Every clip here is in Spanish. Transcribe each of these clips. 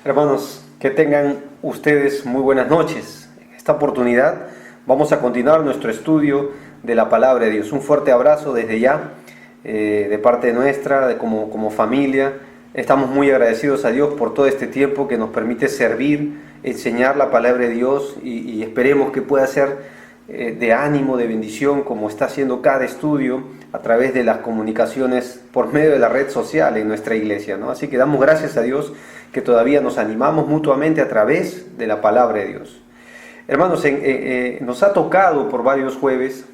Hermanos, que tengan ustedes muy buenas noches. En esta oportunidad vamos a continuar nuestro estudio de la palabra de Dios. Un fuerte abrazo desde ya, de parte nuestra, como familia. Estamos muy agradecidos a Dios por todo este tiempo que nos permite servir, enseñar la palabra de Dios y esperemos que pueda ser de ánimo, de bendición, como está haciendo cada estudio a través de las comunicaciones por medio de la red social en nuestra iglesia, ¿no? Así que damos gracias a Dios que todavía nos animamos mutuamente a través de la palabra de Dios. Hermanos, nos ha tocado por varios jueves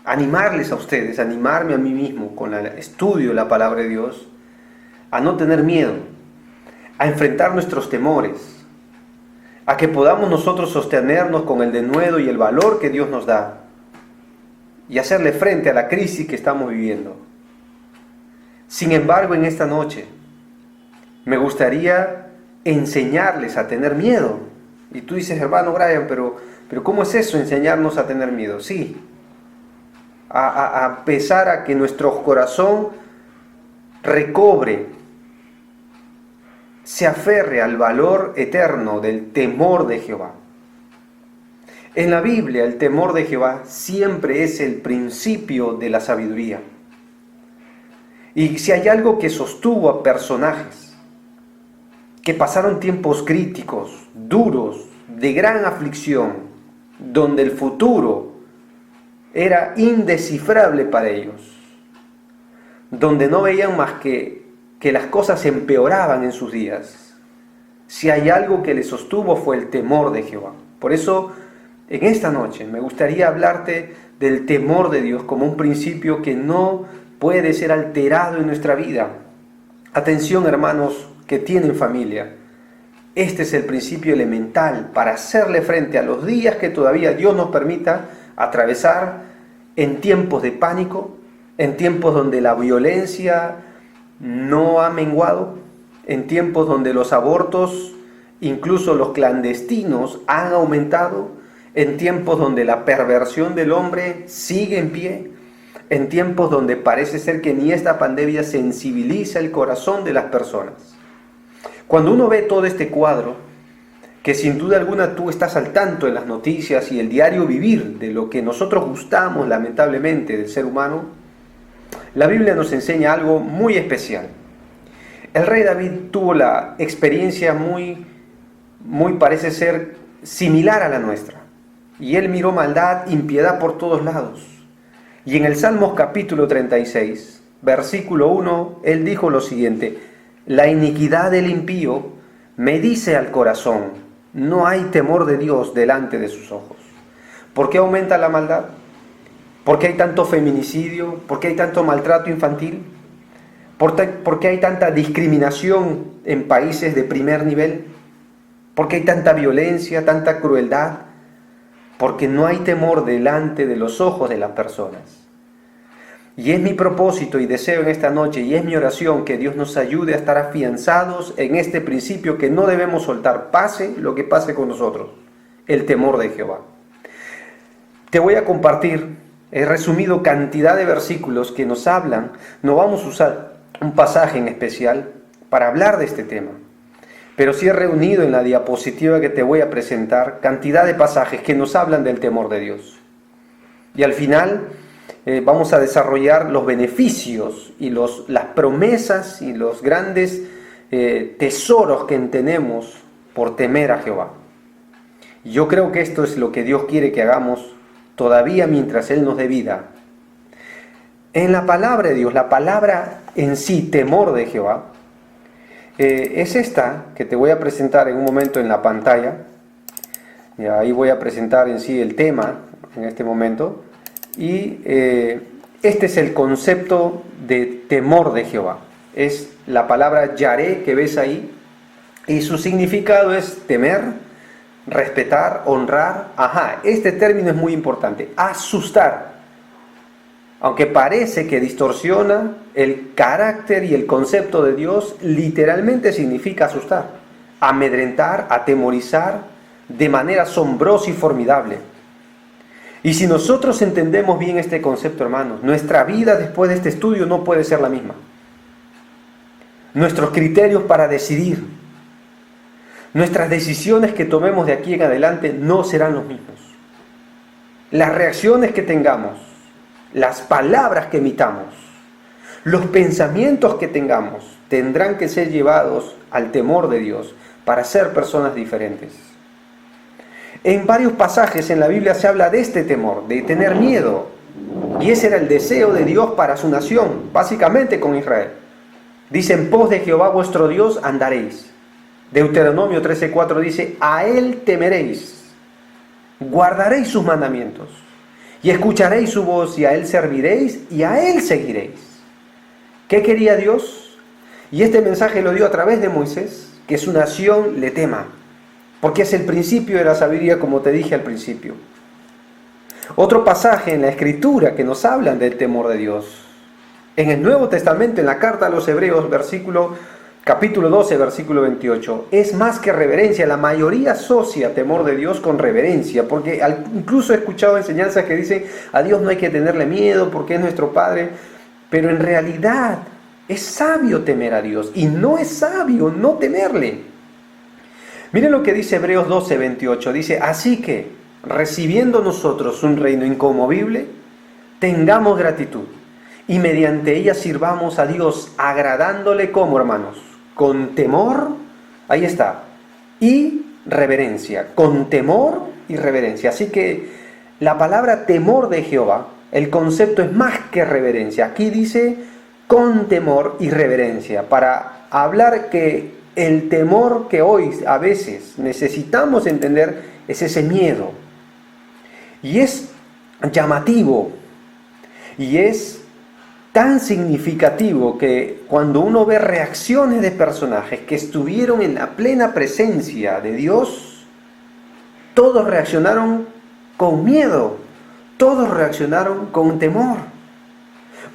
animarles a ustedes, animarme a mí mismo con el estudio de la palabra de Dios, a no tener miedo, a enfrentar nuestros temores, a que podamos nosotros sostenernos con el denuedo y el valor que Dios nos da y hacerle frente a la crisis que estamos viviendo. Sin embargo, en esta noche me gustaría enseñarles a tener miedo. Y tú dices, hermano Brian, pero ¿cómo es eso, enseñarnos a tener miedo? Sí, a pesar a que nuestro corazón recobre, se aferre al valor eterno del temor de Jehová. En la Biblia, el temor de Jehová siempre es el principio de la sabiduría. Y si hay algo que sostuvo a personajes que pasaron tiempos críticos, duros, de gran aflicción, donde el futuro era indescifrable para ellos, donde no veían más que las cosas empeoraban en sus días. Si hay algo que les sostuvo fue el temor de Jehová. Por eso, en esta noche me gustaría hablarte del temor de Dios como un principio que no puede ser alterado en nuestra vida. Atención, hermanos que tienen familia. Este es el principio elemental para hacerle frente a los días que todavía Dios nos permita atravesar en tiempos de pánico, en tiempos donde la violencia no ha menguado, en tiempos donde los abortos, incluso los clandestinos, han aumentado, en tiempos donde la perversión del hombre sigue en pie, en tiempos donde parece ser que ni esta pandemia sensibiliza el corazón de las personas. Cuando uno ve todo este cuadro, que sin duda alguna tú estás al tanto en las noticias y el diario vivir de lo que nosotros gustamos lamentablemente del ser humano, la Biblia nos enseña algo muy especial. El rey David tuvo la experiencia muy parece ser similar a la nuestra. Y él miró maldad, impiedad por todos lados. Y en el Salmos capítulo 36, versículo 1, él dijo lo siguiente: la iniquidad del impío me dice al corazón, no hay temor de Dios delante de sus ojos. ¿Por qué aumenta la maldad? ¿Por qué hay tanto feminicidio? ¿Por qué hay tanto maltrato infantil? ¿Por qué hay tanta discriminación en países de primer nivel? ¿Por qué hay tanta violencia, tanta crueldad? Porque no hay temor delante de los ojos de las personas. Y es mi propósito y deseo en esta noche, y es mi oración, que Dios nos ayude a estar afianzados en este principio que no debemos soltar, pase lo que pase con nosotros, el temor de Jehová. Te voy a compartir, he resumido cantidad de versículos que nos hablan, no vamos a usar un pasaje en especial para hablar de este tema, pero sí he reunido en la diapositiva que te voy a presentar cantidad de pasajes que nos hablan del temor de Dios. Y al final vamos a desarrollar los beneficios y las promesas y los grandes tesoros que tenemos por temer a Jehová. Y yo creo que esto es lo que Dios quiere que hagamos todavía mientras Él nos dé vida. En la palabra de Dios, la palabra en sí, temor de Jehová, es esta que te voy a presentar en un momento en la pantalla. Y ahí voy a presentar en sí el tema en este momento. Y este es el concepto de temor de Jehová. Es la palabra yaré que ves ahí. Y su significado es temer, respetar, honrar. Este término es muy importante. Asustar. Aunque parece que distorsiona el carácter y el concepto de Dios, literalmente significa asustar, amedrentar, atemorizar de manera asombrosa y formidable. Y si nosotros entendemos bien este concepto, hermanos, nuestra vida después de este estudio no puede ser la misma. Nuestros criterios para decidir, Nuestras decisiones que tomemos de aquí en adelante no serán los mismos. Las reacciones que tengamos, las palabras que emitamos, los pensamientos que tengamos, tendrán que ser llevados al temor de Dios para ser personas diferentes. En varios pasajes en la Biblia se habla de este temor, de tener miedo. Y ese era el deseo de Dios para su nación, básicamente con Israel. Dice, en pos de Jehová vuestro Dios andaréis. Deuteronomio 13:4 dice, a Él temeréis, guardaréis sus mandamientos, y escucharéis su voz, y a Él serviréis, y a Él seguiréis. ¿Qué quería Dios? Y este mensaje lo dio a través de Moisés, que su nación le tema, porque es el principio de la sabiduría, como te dije al principio. Otro pasaje en la Escritura que nos hablan del temor de Dios. En el Nuevo Testamento, en la carta a los Hebreos, capítulo 12, versículo 28. Es más que reverencia. La mayoría asocia temor de Dios con reverencia, porque incluso he escuchado enseñanzas que dicen, a Dios no hay que tenerle miedo porque es nuestro Padre. Pero en realidad es sabio temer a Dios y no es sabio no temerle. Miren lo que dice Hebreos 12, 28. Dice, así que, recibiendo nosotros un reino inconmovible, tengamos gratitud y mediante ella sirvamos a Dios, agradándole como, hermanos, con temor, ahí está, y reverencia, con temor y reverencia. Así que la palabra temor de Jehová, el concepto es más que reverencia. Aquí dice con temor y reverencia, para hablar que el temor que hoy a veces necesitamos entender es ese miedo. Y es llamativo, y es tan significativo que cuando uno ve reacciones de personajes que estuvieron en la plena presencia de Dios, todos reaccionaron con miedo, todos reaccionaron con temor.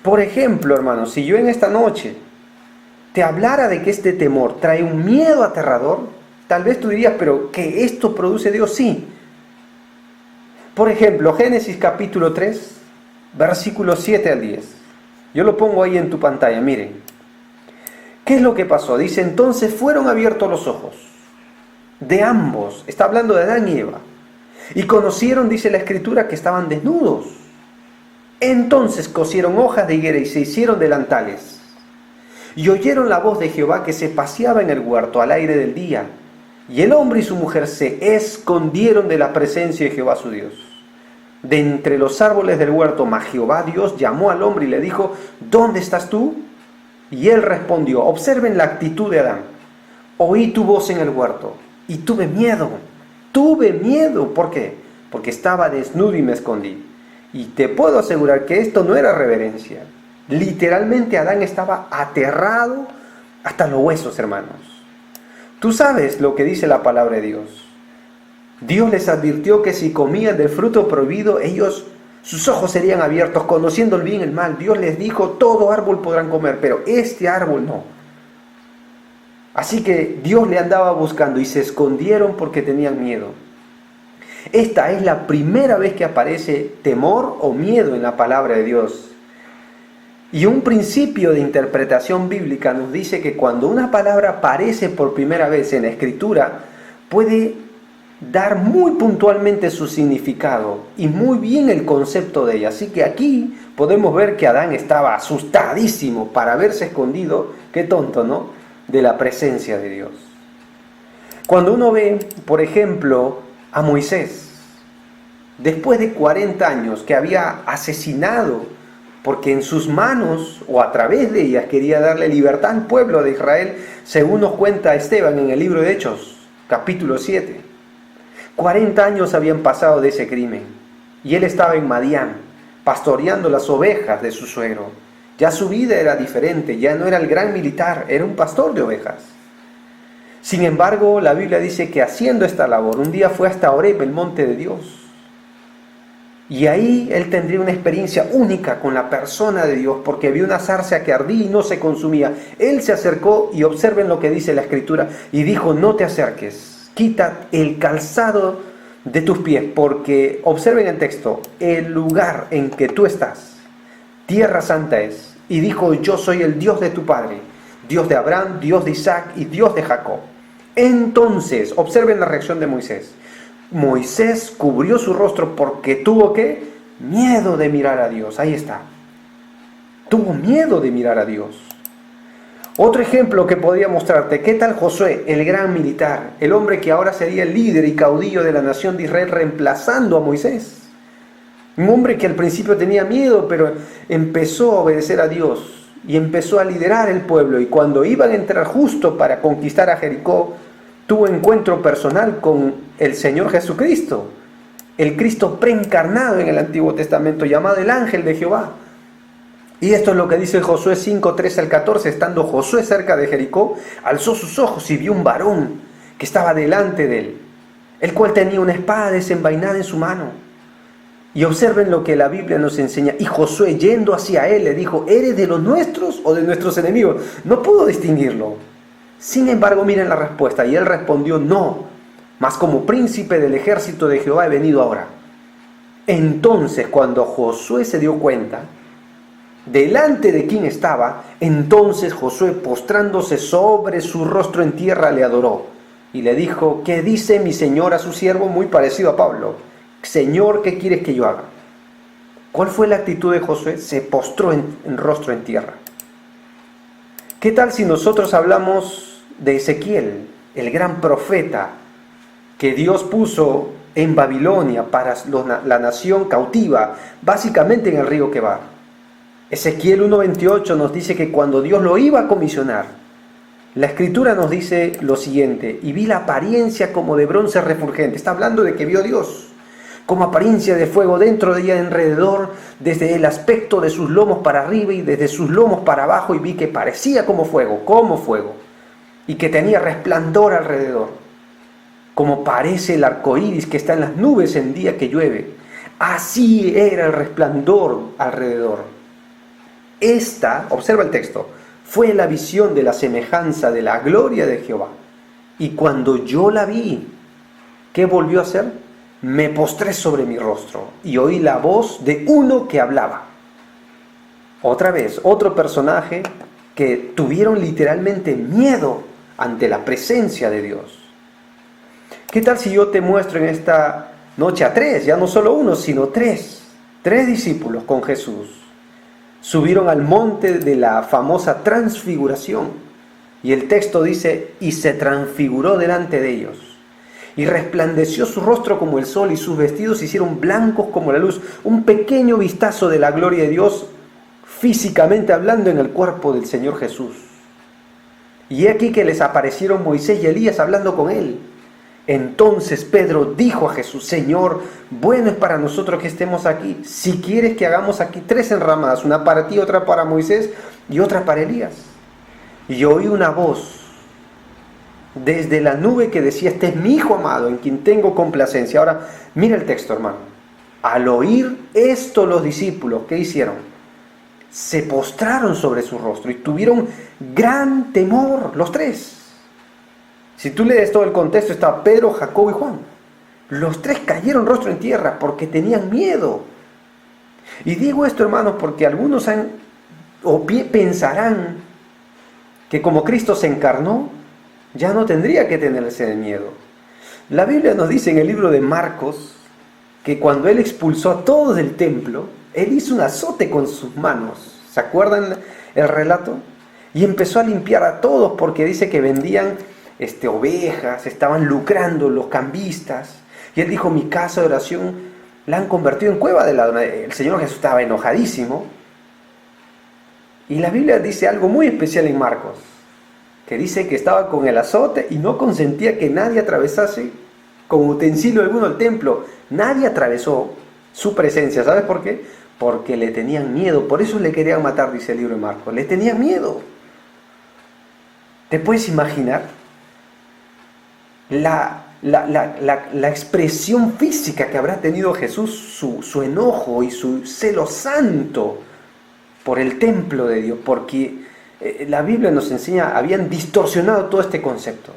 Por ejemplo, hermanos, si yo en esta noche te hablara de que este temor trae un miedo aterrador, tal vez tú dirías, pero ¿que esto produce Dios? Sí. Por ejemplo, Génesis capítulo 3, versículos 7 al 10. Yo lo pongo ahí en tu pantalla, miren. ¿Qué es lo que pasó? Dice, entonces fueron abiertos los ojos de ambos. Está hablando de Adán y Eva. Y conocieron, dice la Escritura, que estaban desnudos. Entonces cosieron hojas de higuera y se hicieron delantales. Y oyeron la voz de Jehová que se paseaba en el huerto al aire del día. Y el hombre y su mujer se escondieron de la presencia de Jehová su Dios. De entre los árboles del huerto, mas Jehová Dios llamó al hombre y le dijo, ¿dónde estás tú? Y él respondió, observen la actitud de Adán. Oí tu voz en el huerto y tuve miedo. Tuve miedo. ¿Por qué? Porque estaba desnudo y me escondí. Y te puedo asegurar que esto no era reverencia. Literalmente Adán estaba aterrado hasta los huesos, hermanos. Tú sabes lo que dice la palabra de Dios. Dios les advirtió que si comían del fruto prohibido, sus ojos serían abiertos, conociendo el bien y el mal. Dios les dijo, todo árbol podrán comer, pero este árbol no. Así que Dios le andaba buscando y se escondieron porque tenían miedo. Esta es la primera vez que aparece temor o miedo en la palabra de Dios. Y un principio de interpretación bíblica nos dice que cuando una palabra aparece por primera vez en la Escritura, puede dar muy puntualmente su significado y muy bien el concepto de ella. Así que aquí podemos ver que Adán estaba asustadísimo para haberse escondido, qué tonto, ¿no?, de la presencia de Dios. Cuando uno ve, por ejemplo, a Moisés, después de 40 años que había asesinado, porque en sus manos o a través de ellas quería darle libertad al pueblo de Israel, según nos cuenta Esteban en el libro de Hechos, capítulo 7. 40 años habían pasado de ese crimen y él estaba en Madián, pastoreando las ovejas de su suegro. Ya su vida era diferente, ya no era el gran militar, era un pastor de ovejas. Sin embargo, la Biblia dice que haciendo esta labor, un día fue hasta Horeb, el monte de Dios. Y ahí él tendría una experiencia única con la persona de Dios, porque vio una zarza que ardía y no se consumía. Él se acercó y observen lo que dice la Escritura y dijo, no te acerques. Quita el calzado de tus pies, porque, observen el texto, el lugar en que tú estás, tierra santa es. Y dijo, yo soy el Dios de tu padre, Dios de Abraham, Dios de Isaac y Dios de Jacob. Entonces, observen la reacción de Moisés. Moisés cubrió su rostro porque tuvo ¿qué? Miedo de mirar a Dios. Ahí está. Tuvo miedo de mirar a Dios. Otro ejemplo que podría mostrarte, ¿qué tal Josué, el gran militar, el hombre que ahora sería el líder y caudillo de la nación de Israel reemplazando a Moisés? Un hombre que al principio tenía miedo, pero empezó a obedecer a Dios y empezó a liderar el pueblo. Y cuando iban a entrar justo para conquistar a Jericó, tuvo encuentro personal con el Señor Jesucristo, el Cristo preencarnado en el Antiguo Testamento, llamado el ángel de Jehová. Y esto es lo que dice Josué 5, 13 al 14. Estando Josué cerca de Jericó, alzó sus ojos y vio un varón que estaba delante de él, el cual tenía una espada desenvainada en su mano. Y observen lo que la Biblia nos enseña. Y Josué, yendo hacia él, le dijo: ¿eres de los nuestros o de nuestros enemigos? No pudo distinguirlo. Sin embargo, miren la respuesta. Y él respondió: no, mas como príncipe del ejército de Jehová he venido ahora. Entonces, cuando Josué se dio cuenta delante de quién estaba, entonces Josué, postrándose sobre su rostro en tierra, le adoró. Y le dijo: ¿qué dice mi señor a su siervo? Muy parecido a Pablo. Señor, ¿qué quieres que yo haga? ¿Cuál fue la actitud de Josué? Se postró en rostro en tierra. ¿Qué tal si nosotros hablamos de Ezequiel, el gran profeta que Dios puso en Babilonia para la nación cautiva, básicamente en el río Quebar? Ezequiel 1:28 nos dice que cuando Dios lo iba a comisionar, la Escritura nos dice lo siguiente: y vi la apariencia como de bronce refulgente. Está hablando de que vio a Dios como apariencia de fuego dentro de ella, alrededor, desde el aspecto de sus lomos para arriba y desde sus lomos para abajo, y vi que parecía como fuego, y que tenía resplandor alrededor, como parece el arco iris que está en las nubes en día que llueve. Así era el resplandor alrededor. Esta, observa el texto, fue la visión de la semejanza de la gloria de Jehová. Y cuando yo la vi, ¿qué volvió a hacer? Me postré sobre mi rostro y oí la voz de uno que hablaba. Otra vez, otro personaje que tuvieron literalmente miedo ante la presencia de Dios. ¿Qué tal si yo te muestro en esta noche a tres, ya no solo uno, sino tres discípulos con Jesús? Subieron al monte de la famosa transfiguración. Y el texto dice: y se transfiguró delante de ellos. Y resplandeció su rostro como el sol, y sus vestidos se hicieron blancos como la luz. Un pequeño vistazo de la gloria de Dios, físicamente hablando, en el cuerpo del Señor Jesús. Y he aquí que les aparecieron Moisés y Elías hablando con él. Entonces Pedro dijo a Jesús: Señor, bueno es para nosotros que estemos aquí. Si quieres que hagamos aquí 3 enramadas, una para ti, otra para Moisés y otra para Elías. Y oí una voz desde la nube que decía: este es mi Hijo amado, en quien tengo complacencia. Ahora, mira el texto, hermano. Al oír esto, los discípulos, ¿qué hicieron? Se postraron sobre su rostro y tuvieron gran temor, los 3. Si tú lees todo el contexto, está Pedro, Jacobo y Juan. Los 3 cayeron rostro en tierra porque tenían miedo. Y digo esto, hermanos, porque algunos pensarán que como Cristo se encarnó, ya no tendría que tenerse miedo. La Biblia nos dice en el libro de Marcos que cuando Él expulsó a todos del templo, Él hizo un azote con sus manos. ¿Se acuerdan el relato? Y empezó a limpiar a todos porque dice que vendían ovejas, estaban lucrando los cambistas. Y Él dijo: mi casa de oración la han convertido en cueva de ladrones. El Señor Jesús estaba enojadísimo. Y la Biblia dice algo muy especial en Marcos, que dice que estaba con el azote y no consentía que nadie atravesase con utensilio alguno el templo. Nadie atravesó su presencia. ¿Sabes por qué? Porque le tenían miedo. Por eso le querían matar, dice el libro de Marcos. Le tenían miedo. ¿Te puedes imaginar la expresión física que habrá tenido Jesús, su enojo y su celo santo por el templo de Dios? Porque la Biblia nos enseña, habían distorsionado todo este concepto.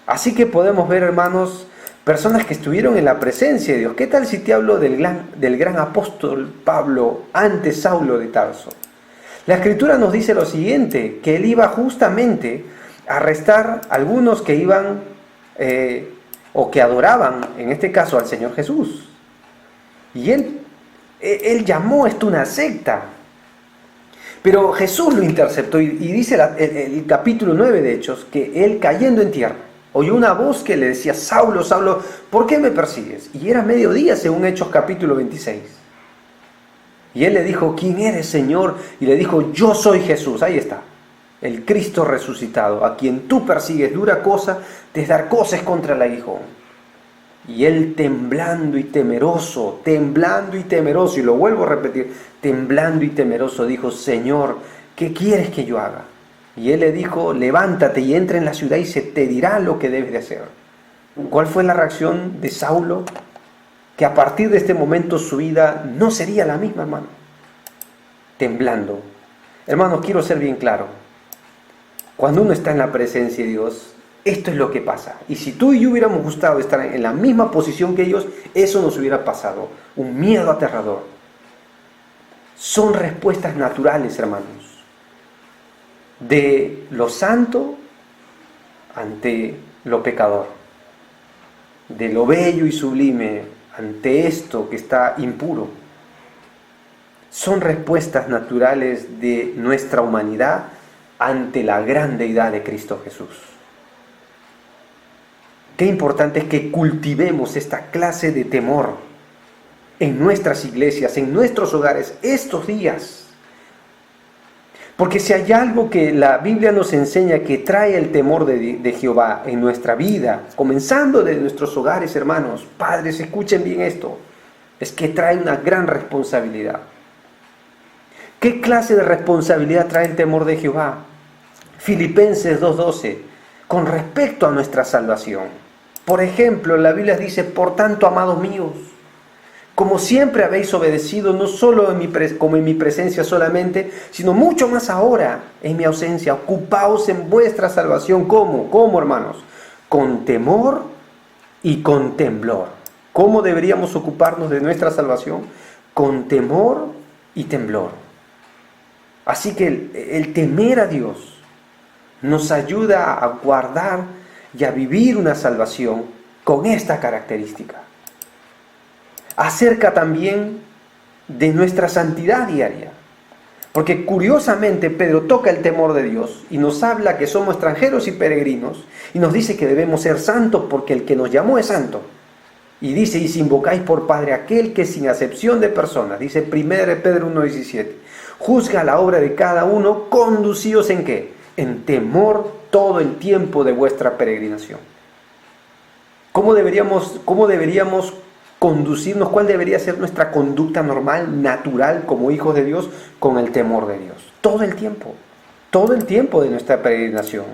Así que podemos ver, hermanos, personas que estuvieron en la presencia de Dios. ¿Qué tal si te hablo del gran apóstol Pablo, antes Saulo de Tarso? La Escritura nos dice lo siguiente, que él iba justamente arrestar a algunos que iban o que adoraban, en este caso, al Señor Jesús. Y él llamó esto una secta. Pero Jesús lo interceptó y dice el capítulo 9 de Hechos que él, cayendo en tierra, oyó una voz que le decía: Saulo, Saulo, ¿por qué me persigues? Y era mediodía, según Hechos capítulo 26. Y él le dijo: ¿quién eres, Señor? Y le dijo: yo soy Jesús. Ahí está, el Cristo resucitado, a quien tú persigues. Dura cosa te es dar coces contra el aguijón. Y él, temblando y temeroso, y lo vuelvo a repetir, temblando y temeroso, dijo: Señor, ¿qué quieres que yo haga? Y él le dijo: levántate y entra en la ciudad y se te dirá lo que debes de hacer. ¿Cuál fue la reacción de Saulo? Que a partir de este momento su vida no sería la misma, hermano. Temblando. Hermanos, quiero ser bien claro. Cuando uno está en la presencia de Dios, esto es lo que pasa. Y si tú y yo hubiéramos gustado estar en la misma posición que ellos, eso nos hubiera pasado. Un miedo aterrador. Son respuestas naturales, hermanos, de lo santo ante lo pecador, de lo bello y sublime ante esto que está impuro. Son respuestas naturales de nuestra humanidad ante la gran deidad de Cristo Jesús. Qué importante es que cultivemos esta clase de temor en nuestras iglesias, en nuestros hogares, estos días. Porque si hay algo que la Biblia nos enseña que trae el temor de Jehová en nuestra vida, comenzando de nuestros hogares, hermanos, padres, escuchen bien esto, es que trae una gran responsabilidad. ¿Qué clase de responsabilidad trae el temor de Jehová? Filipenses 2:12, con respecto a nuestra salvación. Por ejemplo, la Biblia dice: por tanto, amados míos, como siempre habéis obedecido, no solo como en mi presencia solamente, sino mucho más ahora en mi ausencia, ocupaos en vuestra salvación. ¿Cómo? ¿Cómo, hermanos? Con temor y con temblor. ¿Cómo deberíamos ocuparnos de nuestra salvación? Con temor y temblor. Así que el temer a Dios nos ayuda a guardar y a vivir una salvación con esta característica. Acerca también de nuestra santidad diaria. Porque curiosamente Pedro toca el temor de Dios y nos habla que somos extranjeros y peregrinos y nos dice que debemos ser santos porque el que nos llamó es santo. Y dice: y si invocáis por Padre aquel que sin acepción de personas, dice 1 Pedro 1:17, juzga la obra de cada uno, conducíos ¿en qué? En temor todo el tiempo de vuestra peregrinación. ¿Cómo deberíamos conducirnos? ¿Cuál debería ser nuestra conducta normal, natural, como hijos de Dios, con el temor de Dios? Todo el tiempo de nuestra peregrinación.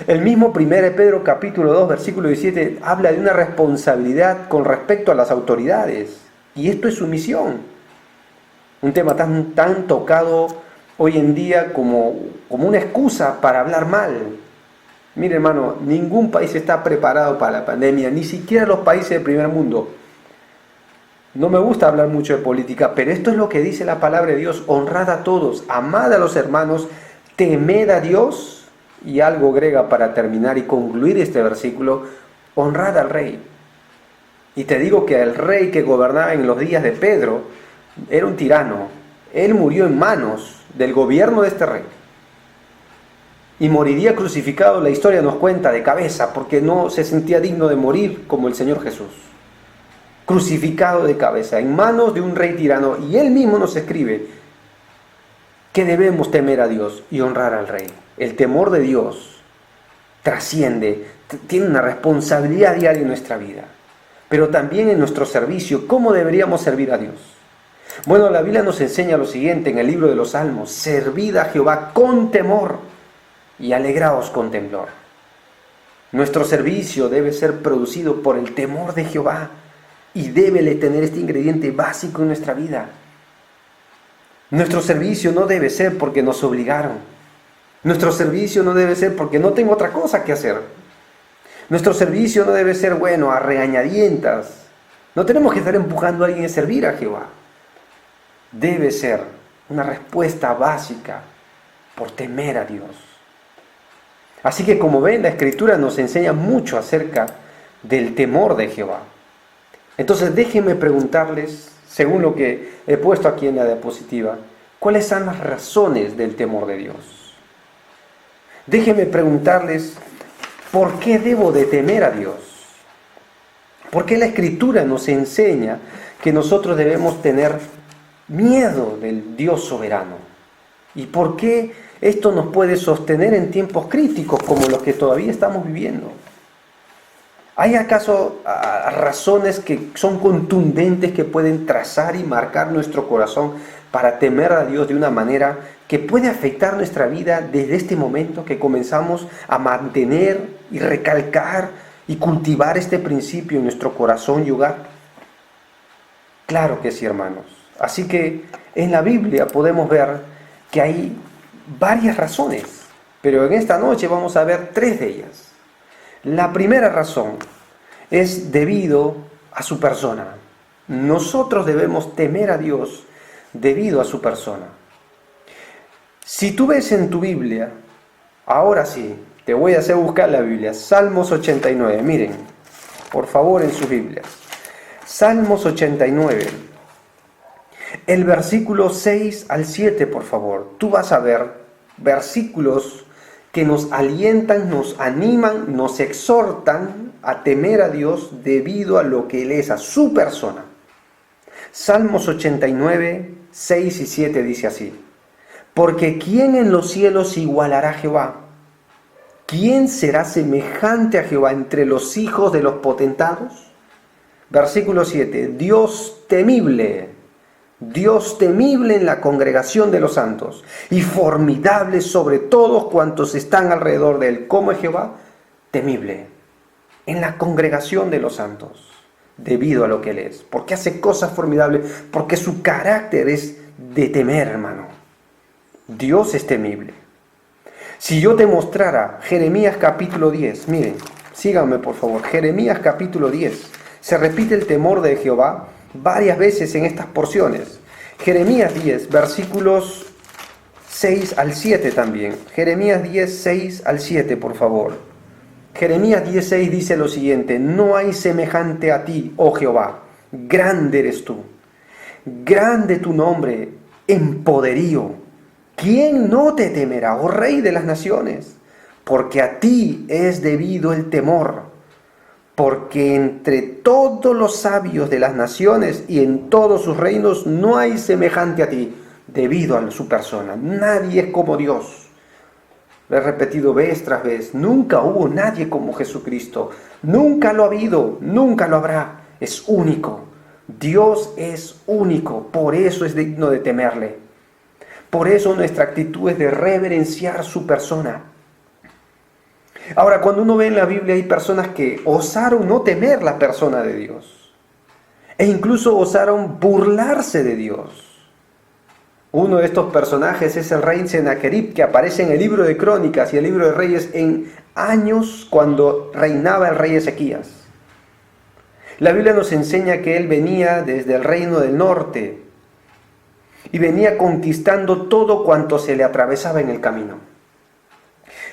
El mismo 1 Pedro capítulo 2, versículo 17, habla de una responsabilidad con respecto a las autoridades. Y esto es sumisión. Un tema tan tocado hoy en día como una excusa para hablar mal. Mire, hermano, ningún país está preparado para la pandemia, ni siquiera los países del primer mundo. No me gusta hablar mucho de política, pero esto es lo que dice la palabra de Dios: honrad a todos, amad a los hermanos, temed a Dios. Y algo agrega para terminar y concluir este versículo: honrad al rey. Y te digo que el rey que gobernaba en los días de Pedro era un tirano. Él murió en manos del gobierno de este rey. Y moriría crucificado, la historia nos cuenta, de cabeza, porque no se sentía digno de morir como el Señor Jesús. Crucificado de cabeza, en manos de un rey tirano. Y él mismo nos escribe que debemos temer a Dios y honrar al rey. El temor de Dios trasciende, tiene una responsabilidad diaria en nuestra vida, pero también en nuestro servicio. ¿Cómo deberíamos servir a Dios? Bueno, la Biblia nos enseña lo siguiente en el libro de los Salmos: servid a Jehová con temor y alegraos con temblor. Nuestro servicio debe ser producido por el temor de Jehová y debe tener este ingrediente básico en nuestra vida. Nuestro servicio no debe ser porque nos obligaron. Nuestro servicio no debe ser porque no tengo otra cosa que hacer. Nuestro servicio no debe ser, a regañadientas. No tenemos que estar empujando a alguien a servir a Jehová. Debe ser una respuesta básica por temer a Dios. Así que como ven, la Escritura nos enseña mucho acerca del temor de Jehová. Entonces déjenme preguntarles, según lo que he puesto aquí en la diapositiva, ¿cuáles son las razones del temor de Dios? Déjenme preguntarles, ¿por qué debo de temer a Dios? ¿Por qué la Escritura nos enseña que nosotros debemos tener miedo del Dios soberano? ¿Y por qué esto nos puede sostener en tiempos críticos como los que todavía estamos viviendo? ¿Hay acaso razones que son contundentes que pueden trazar y marcar nuestro corazón para temer a Dios de una manera que puede afectar nuestra vida desde este momento que comenzamos a mantener y recalcar y cultivar este principio en nuestro corazón y hogar? Claro que sí, hermanos. Así que en la Biblia podemos ver que hay varias razones, pero en esta noche vamos a ver 3 de ellas. La primera razón es debido a su persona. Nosotros debemos temer a Dios debido a su persona. Si tú ves en tu Biblia, ahora sí, te voy a hacer buscar la Biblia, Salmos 89, miren, por favor en sus Biblias. Salmos 89, el versículo 6 al 7, por favor. Tú vas a ver versículos que nos alientan, nos animan, nos exhortan a temer a Dios debido a lo que Él es, a su persona. Salmos 89, 6 y 7 dice así: porque ¿quién en los cielos igualará a Jehová? ¿Quién será semejante a Jehová entre los hijos de los potentados? Versículo 7, Dios temible en la congregación de los santos, y formidable sobre todos cuantos están alrededor de él. ¿Cómo es Jehová? Temible en la congregación de los santos, debido a lo que él es. Porque hace cosas formidables, porque su carácter es de temer, hermano. Dios es temible. Si yo te mostrara Jeremías capítulo 10, miren, síganme por favor, Jeremías capítulo 10, se repite el temor de Jehová varias veces en estas porciones. Jeremías 10, versículos 6 al 7 también. Jeremías 10, 6 al 7, por favor. Jeremías 10, 6 dice lo siguiente: no hay semejante a ti, oh Jehová, grande eres tú, grande tu nombre en poderío. ¿Quién no te temerá, oh Rey de las naciones? Porque a ti es debido el temor. Porque entre todos los sabios de las naciones y en todos sus reinos no hay semejante a ti, debido a su persona. Nadie es como Dios. Lo he repetido vez tras vez. Nunca hubo nadie como Jesucristo. Nunca lo ha habido, nunca lo habrá. Es único. Dios es único. Por eso es digno de temerle. Por eso nuestra actitud es de reverenciar su persona. Ahora, cuando uno ve en la Biblia, hay personas que osaron no temer la persona de Dios. E incluso osaron burlarse de Dios. Uno de estos personajes es el rey Sennacherib, que aparece en el libro de Crónicas y el libro de Reyes en años cuando reinaba el rey Ezequías. La Biblia nos enseña que él venía desde el reino del norte y venía conquistando todo cuanto se le atravesaba en el camino.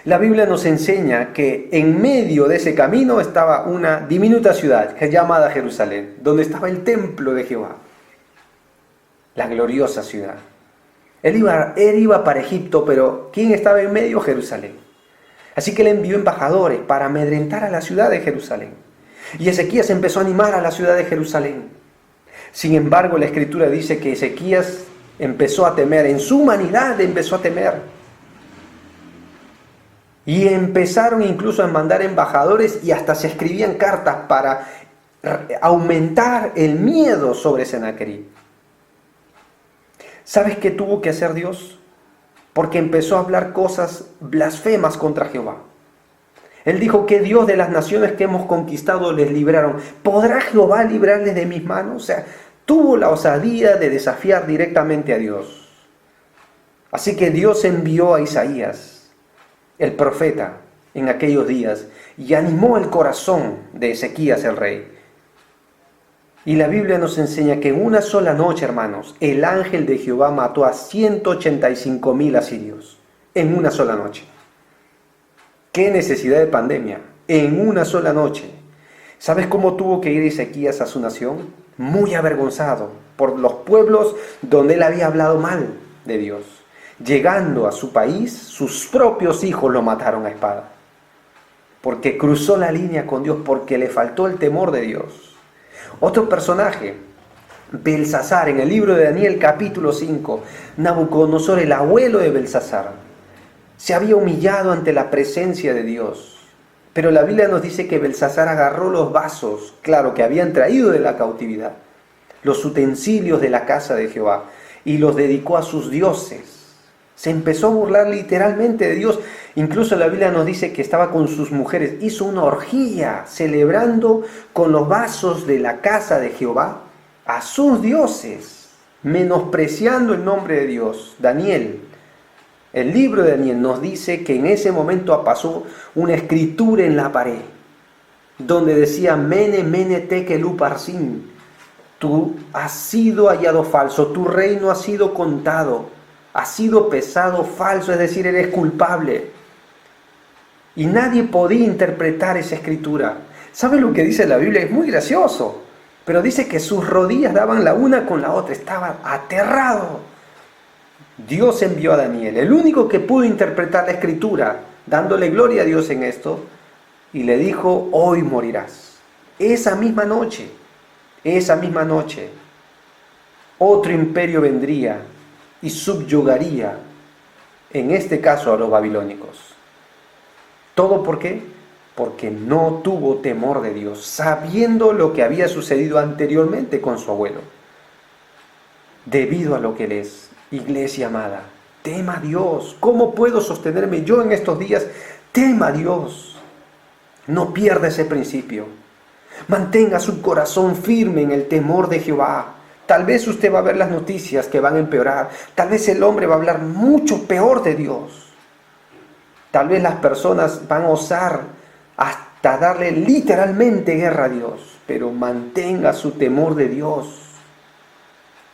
La Biblia nos enseña que en medio de ese camino estaba una diminuta ciudad llamada Jerusalén, donde estaba el templo de Jehová, la gloriosa ciudad. Él iba para Egipto, pero ¿quién estaba en medio? Jerusalén. Así que él envió embajadores para amedrentar a la ciudad de Jerusalén. Y Ezequías empezó a animar a la ciudad de Jerusalén. Sin embargo, la Escritura dice que Ezequías empezó a temer, en su humanidad empezó a temer. Y empezaron incluso a mandar embajadores y hasta se escribían cartas para aumentar el miedo sobre Sennacherib. ¿Sabes qué tuvo que hacer Dios? Porque empezó a hablar cosas blasfemas contra Jehová. Él dijo: que Dios de las naciones que hemos conquistado les libraron. ¿Podrá Jehová librarles de mis manos? O sea, tuvo la osadía de desafiar directamente a Dios. Así que Dios envió a Isaías, el profeta, en aquellos días, y animó el corazón de Ezequías el rey. Y la Biblia nos enseña que en una sola noche, hermanos, el ángel de Jehová mató a 185,000 asirios. En una sola noche. qué necesidad de pandemia, en una sola noche. ¿Sabes cómo tuvo que ir Ezequías a su nación? Muy avergonzado por los pueblos donde él había hablado mal de Dios. Llegando a su país, sus propios hijos lo mataron a espada. Porque cruzó la línea con Dios, porque le faltó el temor de Dios. Otro personaje, Belsasar, en el libro de Daniel capítulo 5, Nabucodonosor, el abuelo de Belsasar, se había humillado ante la presencia de Dios. Pero la Biblia nos dice que Belsasar agarró los vasos, claro, que habían traído de la cautividad, los utensilios de la casa de Jehová, y los dedicó a sus dioses. Se empezó a burlar literalmente de Dios. Incluso la Biblia nos dice que estaba con sus mujeres. Hizo una orgía celebrando con los vasos de la casa de Jehová a sus dioses, menospreciando el nombre de Dios. Daniel, el libro de Daniel nos dice que en ese momento pasó una escritura en la pared donde decía: Mene, mene, tekel uparsin. Tú has sido hallado falso, tu reino ha sido contado, ha sido pesado falso, es decir, eres culpable. Y nadie podía interpretar esa escritura. ¿Sabe lo que dice la Biblia? Es muy gracioso, pero dice que sus rodillas daban la una con la otra, estaba aterrado. Dios envió a Daniel, el único que pudo interpretar la escritura, dándole gloria a Dios en esto, y le dijo: hoy morirás. Esa misma noche, otro imperio vendría y subyugaría, en este caso a los babilónicos. ¿Todo por qué? Porque no tuvo temor de Dios, sabiendo lo que había sucedido anteriormente con su abuelo. Debido a lo que él es, iglesia amada, tema a Dios. ¿Cómo puedo sostenerme yo en estos días? Tema a Dios. No pierda ese principio. Mantenga su corazón firme en el temor de Jehová. Tal vez usted va a ver las noticias que van a empeorar. Tal vez el hombre va a hablar mucho peor de Dios. Tal vez las personas van a osar hasta darle literalmente guerra a Dios. Pero mantenga su temor de Dios.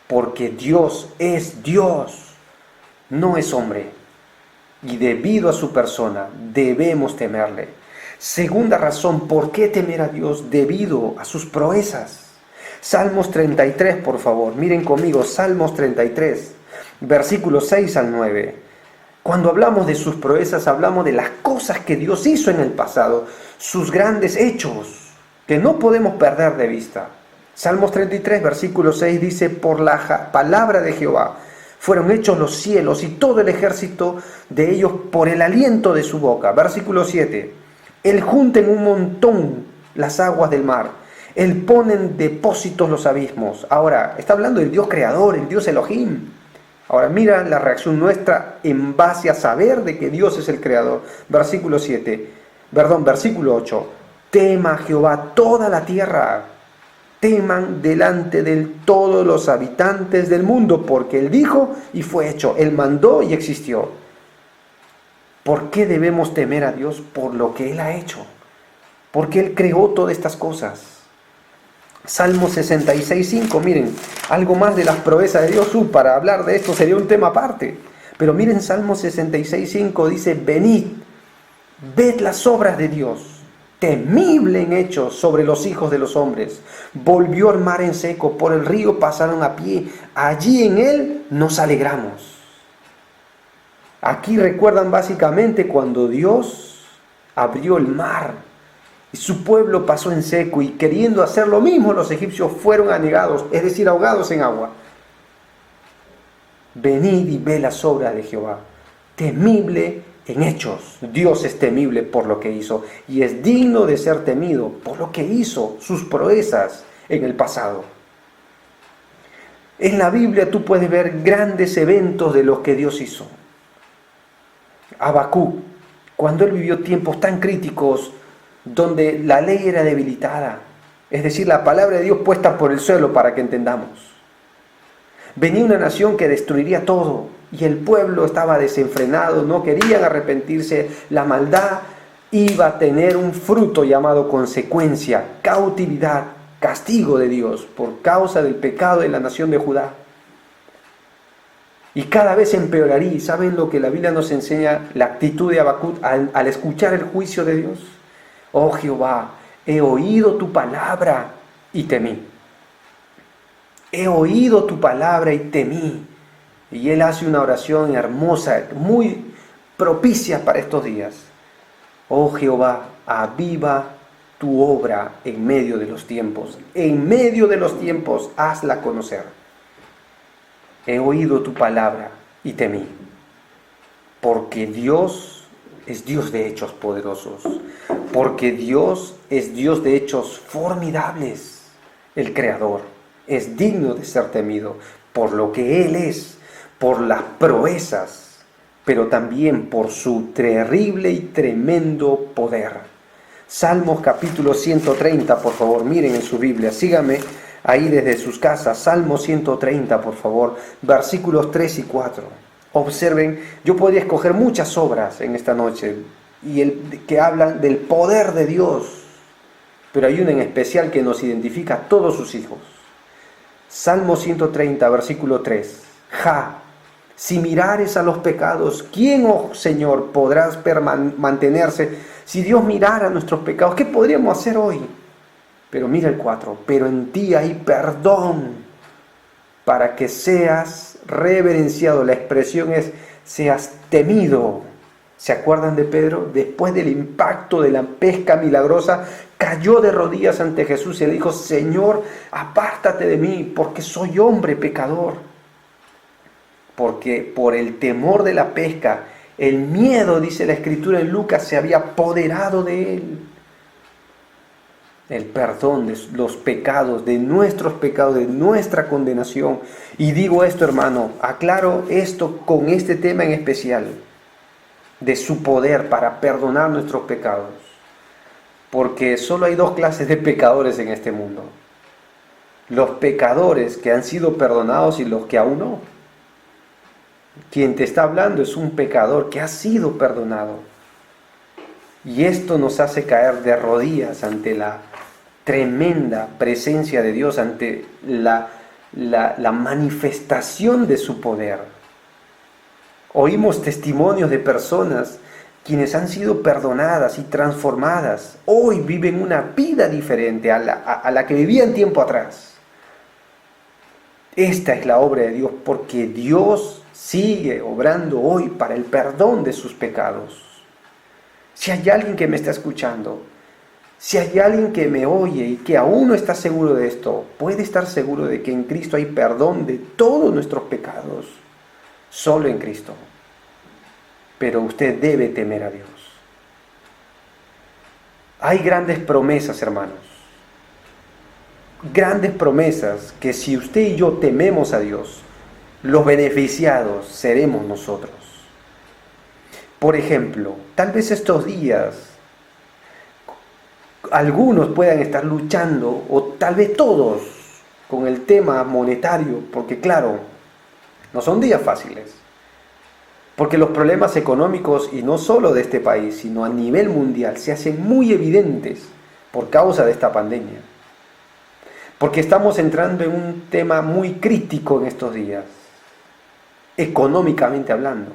Porque Dios es Dios, no es hombre. Y debido a su persona debemos temerle. Segunda razón, ¿por qué temer a Dios? Debido a sus proezas. Salmos 33, por favor. Miren conmigo, Salmos 33, versículos 6 al 9. Cuando hablamos de sus proezas, hablamos de las cosas que Dios hizo en el pasado, sus grandes hechos, que no podemos perder de vista. Salmos 33, versículo 6 dice: por la palabra de Jehová fueron hechos los cielos y todo el ejército de ellos por el aliento de su boca. Versículo 7: Él junta en un montón las aguas del mar, Él pone en depósitos los abismos. Ahora, está hablando del Dios creador, el Dios Elohim. Ahora mira la reacción nuestra en base a saber de que Dios es el creador. Versículo 8: tema a Jehová toda la tierra, teman delante de él todos los habitantes del mundo, porque Él dijo y fue hecho, Él mandó y existió. ¿Por qué debemos temer a Dios? Por lo que Él ha hecho, porque Él creó todas estas cosas. Salmo 66:5, miren, algo más de las proezas de Dios. Para hablar de esto sería un tema aparte, pero miren, Salmo 66:5 dice: venid, ved las obras de Dios, temible en hechos sobre los hijos de los hombres. Volvió el mar en seco, por el río pasaron a pie, allí en él nos alegramos. Aquí recuerdan básicamente cuando Dios abrió el mar y su pueblo pasó en seco, y queriendo hacer lo mismo los egipcios fueron anegados, es decir, ahogados en agua. Venid y ve las obras de Jehová, temible en hechos. Dios es temible por lo que hizo y es digno de ser temido por lo que hizo, sus proezas en el pasado. En la Biblia tú puedes ver grandes eventos de lo que Dios hizo. Habacuc, cuando él vivió tiempos tan críticos donde la ley era debilitada, es decir, la palabra de Dios puesta por el suelo, para que entendamos. Venía una nación que destruiría todo y el pueblo estaba desenfrenado, no querían arrepentirse. La maldad iba a tener un fruto llamado consecuencia, cautividad, castigo de Dios por causa del pecado de la nación de Judá. Y cada vez empeoraría. ¿Y saben lo que la Biblia nos enseña? La actitud de Habacuc al escuchar el juicio de Dios. Oh Jehová, he oído tu palabra y temí. He oído tu palabra y temí. Y él hace una oración hermosa, muy propicia para estos días. Oh Jehová, aviva tu obra en medio de los tiempos. En medio de los tiempos, hazla conocer. He oído tu palabra y temí. Porque Dios es Dios de hechos poderosos. Porque Dios es Dios de hechos formidables. El Creador es digno de ser temido por lo que Él es, por las proezas, pero también por su terrible y tremendo poder. Salmos capítulo 130, por favor, miren en su Biblia, síganme ahí desde sus casas. Salmo 130, por favor, versículos 3 y 4. Observen, yo podría escoger muchas obras en esta noche que hablan del poder de Dios, pero hay una en especial que nos identifica a todos sus hijos. Salmo 130, versículo 3. Si mirares a los pecados, ¿quién, oh Señor, podrás mantenerse? Si Dios mirara nuestros pecados, ¿qué podríamos hacer hoy? Pero mira el 4. Pero en ti hay perdón para que seas reverenciado. La expresión es, seas temido. ¿Se acuerdan de Pedro? Después del impacto de la pesca milagrosa, cayó de rodillas ante Jesús y le dijo, Señor, apártate de mí, porque soy hombre pecador. Porque por el temor de la pesca, el miedo, dice la Escritura en Lucas, se había apoderado de él. El perdón de los pecados, de nuestros pecados, de nuestra condenación. Y digo esto, hermano, aclaro esto con este tema en especial, de su poder para perdonar nuestros pecados. Porque solo hay dos clases de pecadores en este mundo. Los pecadores que han sido perdonados y los que aún no. Quien te está hablando es un pecador que ha sido perdonado. Y esto nos hace caer de rodillas ante la tremenda presencia de Dios, ante la manifestación de su poder. Oímos testimonios de personas quienes han sido perdonadas y transformadas. Hoy viven una vida diferente a la que vivían tiempo atrás. Esta es la obra de Dios, porque Dios sigue obrando hoy para el perdón de sus pecados. Si hay alguien que me está escuchando, si hay alguien que me oye y que aún no está seguro de esto, puede estar seguro de que en Cristo hay perdón de todos nuestros pecados. Solo en Cristo. Pero usted debe temer a Dios. Hay grandes promesas, hermanos. Grandes promesas que si usted y yo tememos a Dios, los beneficiados seremos nosotros. Por ejemplo, tal vez estos días algunos puedan estar luchando, o tal vez todos, con el tema monetario, porque claro, no son días fáciles. Porque los problemas económicos, y no solo de este país, sino a nivel mundial, se hacen muy evidentes por causa de esta pandemia. Porque estamos entrando en un tema muy crítico en estos días, económicamente hablando.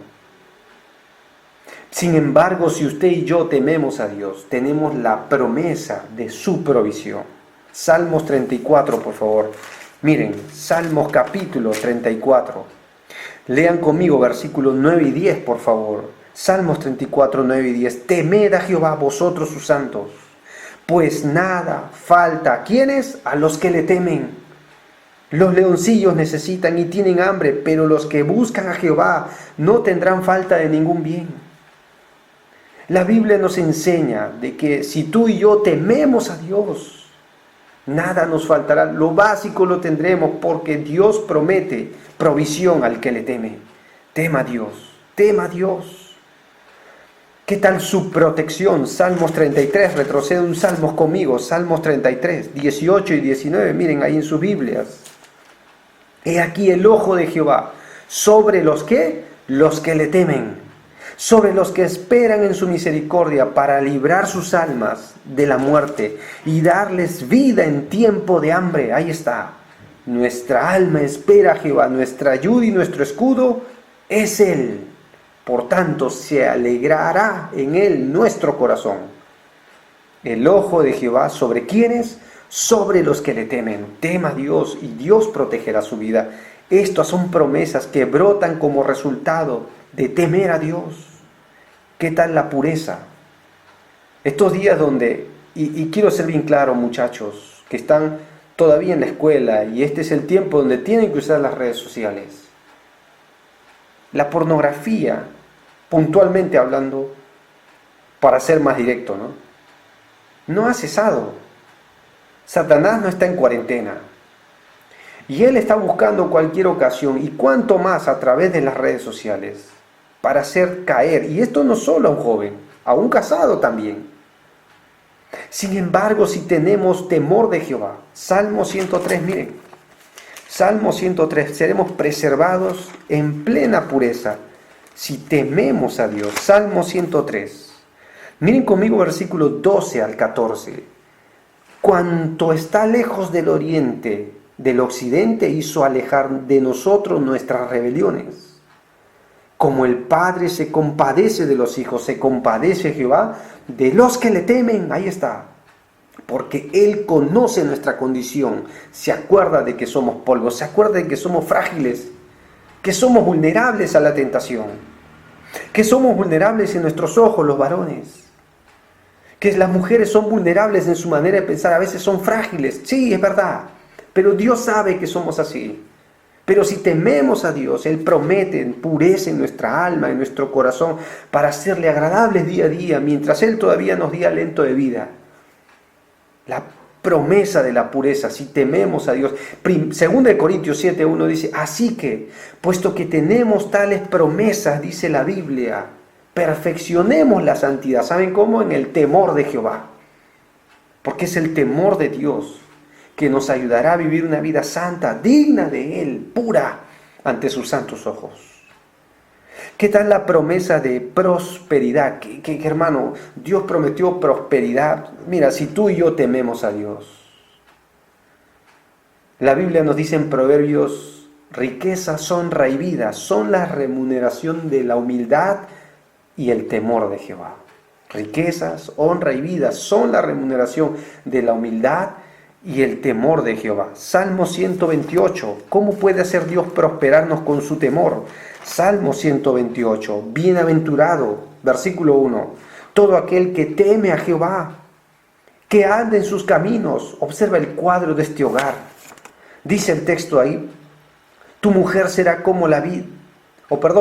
Sin embargo, si usted y yo tememos a Dios, tenemos la promesa de su provisión. Salmos 34, por favor. Miren, Salmos capítulo 34. Lean conmigo versículos 9 y 10, por favor. Salmos 34, 9 y 10. Temed a Jehová vosotros sus santos, pues nada falta. ¿A quiénes? A los que le temen. Los leoncillos necesitan y tienen hambre, pero los que buscan a Jehová no tendrán falta de ningún bien. La Biblia nos enseña de que si tú y yo tememos a Dios, nada nos faltará. Lo básico lo tendremos porque Dios promete provisión al que le teme. Tema a Dios, tema a Dios. ¿Qué tal su protección? Salmos 33, retrocede un Salmos conmigo. Salmos 33, 18 y 19, miren ahí en sus Biblias. He aquí el ojo de Jehová sobre los que le temen, sobre los que esperan en su misericordia, para librar sus almas de la muerte y darles vida en tiempo de hambre. Ahí está. Nuestra alma espera a Jehová, nuestra ayuda y nuestro escudo es Él. Por tanto, se alegrará en Él nuestro corazón. El ojo de Jehová, ¿sobre quiénes? Sobre los que le temen. Tema a Dios y Dios protegerá su vida. Estas son promesas que brotan como resultado de temer a Dios. ¿Qué tal la pureza? Estos días donde, y quiero ser bien claro, muchachos, que están todavía en la escuela y este es el tiempo donde tienen que usar las redes sociales. La pornografía, puntualmente hablando, para ser más directo, no ha cesado. Satanás no está en cuarentena. Y él está buscando cualquier ocasión, y cuánto más a través de las redes sociales, para hacer caer, y esto no solo a un joven, a un casado también. Sin embargo, si tenemos temor de Jehová, Salmo 103, miren, Salmo 103, seremos preservados en plena pureza, si tememos a Dios. Salmo 103, miren conmigo versículos 12 al 14. Cuanto está lejos del oriente, del occidente hizo alejar de nosotros nuestras rebeliones. Como el Padre se compadece de los hijos, se compadece Jehová de los que le temen. Ahí está. Porque Él conoce nuestra condición, se acuerda de que somos polvo, se acuerda de que somos frágiles, que somos vulnerables a la tentación, que somos vulnerables en nuestros ojos los varones, que las mujeres son vulnerables en su manera de pensar, a veces son frágiles. Sí, es verdad, pero Dios sabe que somos así. Pero si tememos a Dios, Él promete pureza en nuestra alma, en nuestro corazón, para hacerle agradables día a día, mientras Él todavía nos dé aliento de vida. La promesa de la pureza, si tememos a Dios. 2 Corintios 7:1 dice, así que, puesto que tenemos tales promesas, dice la Biblia, perfeccionemos la santidad. ¿Saben cómo? En el temor de Jehová. Porque es el temor de Dios que nos ayudará a vivir una vida santa, digna de Él, pura, ante sus santos ojos. ¿Qué tal la promesa de prosperidad? Que hermano, Dios prometió prosperidad. Mira, si tú y yo tememos a Dios. La Biblia nos dice en Proverbios, riquezas, honra y vida son la remuneración de la humildad y el temor de Jehová. Riquezas, honra y vida son la remuneración de la humildad y el temor de Jehová. Salmo 128. ¿Cómo puede hacer Dios prosperarnos con su temor? Salmo 128. Bienaventurado, versículo 1. Todo aquel que teme a Jehová, que anda en sus caminos. Observa el cuadro de este hogar. Dice el texto ahí, tu mujer será como la vid.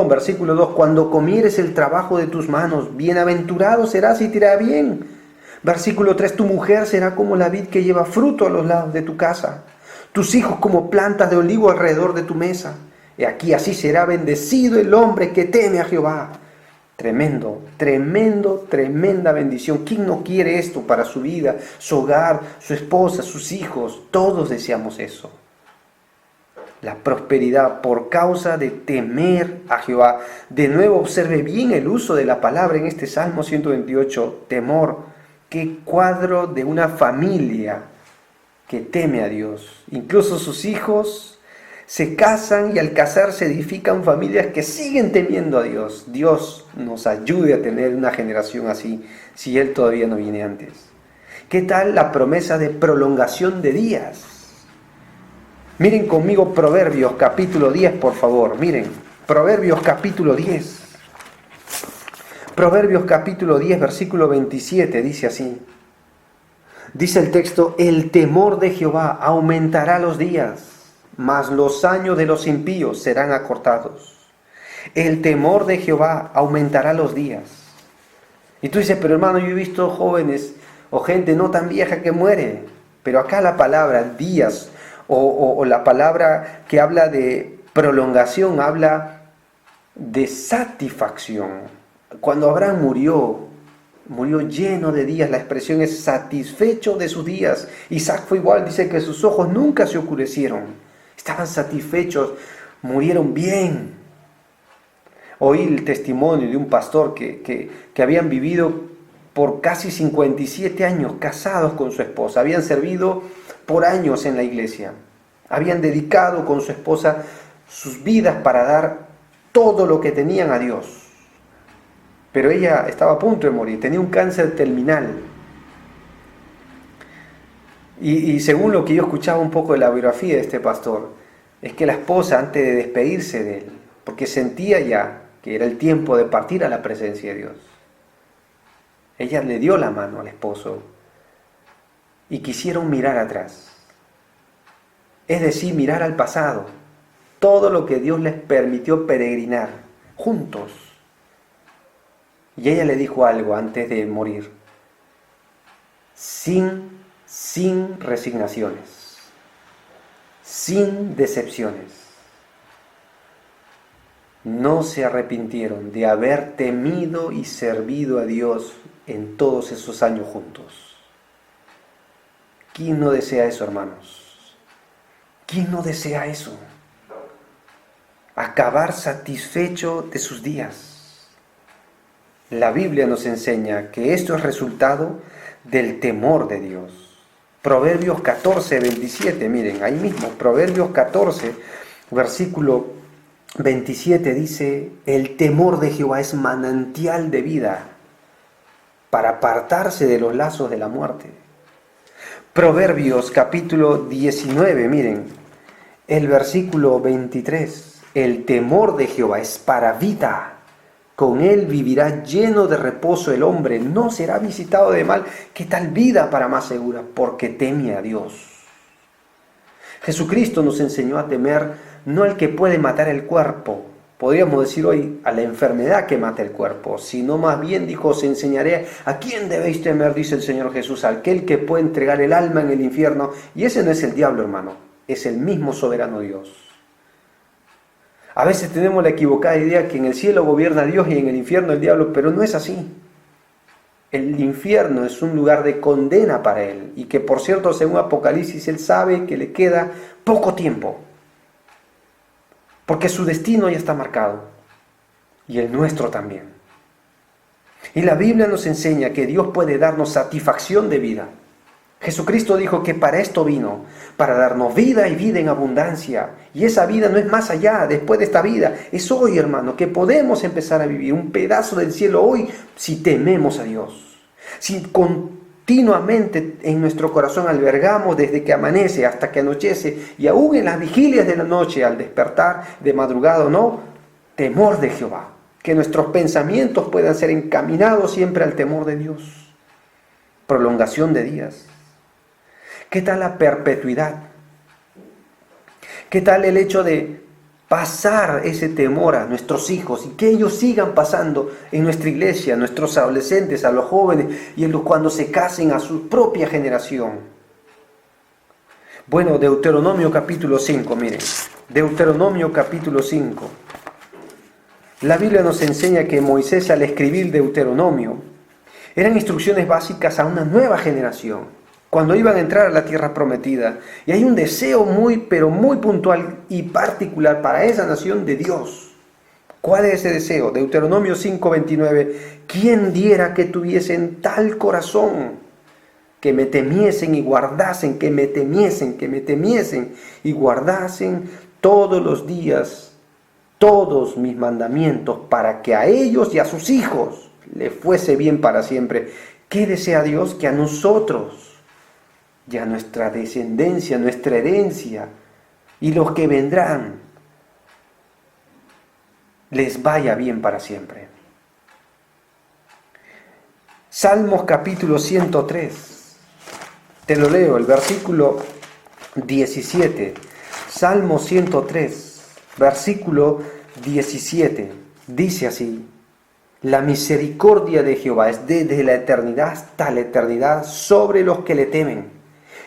Versículo 2. Cuando comieres el trabajo de tus manos, bienaventurado serás y te irá bien. Versículo 3, tu mujer será como la vid que lleva fruto a los lados de tu casa, tus hijos como plantas de olivo alrededor de tu mesa. Y aquí así será bendecido el hombre que teme a Jehová. Tremenda bendición. ¿Quién no quiere esto para su vida, su hogar, su esposa, sus hijos? Todos deseamos eso. La prosperidad por causa de temer a Jehová. De nuevo observe bien el uso de la palabra en este Salmo 128, temor. Qué cuadro de una familia que teme a Dios. Incluso sus hijos se casan y al casarse edifican familias que siguen temiendo a Dios. Dios nos ayude a tener una generación así, si Él todavía no viene antes. ¿Qué tal la promesa de prolongación de días? Miren conmigo Proverbios capítulo 10, por favor. Miren, Proverbios capítulo 10. Proverbios capítulo 10, versículo 27, dice así. Dice el texto, el temor de Jehová aumentará los días, mas los años de los impíos serán acortados. El temor de Jehová aumentará los días. Y tú dices, pero hermano, yo he visto jóvenes o gente no tan vieja que muere. Pero acá la palabra días o la palabra que habla de prolongación habla de satisfacción. Cuando Abraham murió lleno de días, la expresión es satisfecho de sus días. Isaac fue igual, dice que sus ojos nunca se oscurecieron, estaban satisfechos, murieron bien. Oí el testimonio de un pastor que habían vivido por casi 57 años casados con su esposa, habían servido por años en la iglesia. Habían dedicado con su esposa sus vidas para dar todo lo que tenían a Dios. Pero ella estaba a punto de morir, tenía un cáncer terminal. Y según lo que yo escuchaba un poco de la biografía de este pastor, es que la esposa, antes de despedirse de él, porque sentía ya que era el tiempo de partir a la presencia de Dios, ella le dio la mano al esposo y quisieron mirar atrás. Es decir, mirar al pasado, todo lo que Dios les permitió peregrinar juntos. Y ella le dijo algo antes de morir: sin resignaciones, sin decepciones. No se arrepintieron de haber temido y servido a Dios en todos esos años juntos. ¿Quién no desea eso, hermanos? ¿Quién no desea eso? Acabar satisfecho de sus días. La Biblia nos enseña que esto es resultado del temor de Dios. Proverbios 14, 27, miren, ahí mismo, Proverbios 14, versículo 27 dice: el temor de Jehová es manantial de vida para apartarse de los lazos de la muerte. Proverbios capítulo 19, miren, el versículo 23: el temor de Jehová es para vida, con él vivirá lleno de reposo el hombre, no será visitado de mal. ¿Qué tal vida para más segura? Porque teme a Dios. Jesucristo nos enseñó a temer no al que puede matar el cuerpo, podríamos decir hoy a la enfermedad que mata el cuerpo, sino más bien dijo: os enseñaré a quién debéis temer, dice el Señor Jesús, aquel que puede entregar el alma en el infierno. Y ese no es el diablo, hermano, es el mismo soberano Dios. A veces tenemos la equivocada idea que en el cielo gobierna Dios y en el infierno el diablo, pero no es así. El infierno es un lugar de condena para él, y que por cierto, según Apocalipsis, él sabe que le queda poco tiempo, porque su destino ya está marcado, y el nuestro también. Y la Biblia nos enseña que Dios puede darnos satisfacción de vida. Jesucristo dijo que para esto vino, para darnos vida y vida en abundancia. Y esa vida no es más allá, después de esta vida. Es hoy, hermano, que podemos empezar a vivir un pedazo del cielo hoy si tememos a Dios. Si continuamente en nuestro corazón albergamos desde que amanece hasta que anochece, y aún en las vigilias de la noche al despertar de madrugada o no, temor de Jehová. Que nuestros pensamientos puedan ser encaminados siempre al temor de Dios. Prolongación de días. ¿Qué tal la perpetuidad? ¿Qué tal el hecho de pasar ese temor a nuestros hijos y que ellos sigan pasando en nuestra iglesia, a nuestros adolescentes, a los jóvenes y cuando se casen a su propia generación? Bueno, Deuteronomio capítulo 5, miren, Deuteronomio capítulo 5. La Biblia nos enseña que Moisés, al escribir Deuteronomio, eran instrucciones básicas a una nueva generación, cuando iban a entrar a la tierra prometida. Y hay un deseo pero muy puntual y particular para esa nación de Dios. ¿Cuál es ese deseo? Deuteronomio 5:29. ¿Quién diera que tuviesen tal corazón, que me temiesen y guardasen, que me temiesen y guardasen todos los días todos mis mandamientos, para que a ellos y a sus hijos les fuese bien para siempre? ¿Qué desea Dios? Que a nosotros, y a nuestra descendencia, nuestra herencia, y los que vendrán, les vaya bien para siempre. Salmos capítulo 103. Te lo leo, el versículo 17. Salmo 103, versículo 17. Dice así: la misericordia de Jehová es desde la eternidad hasta la eternidad sobre los que le temen,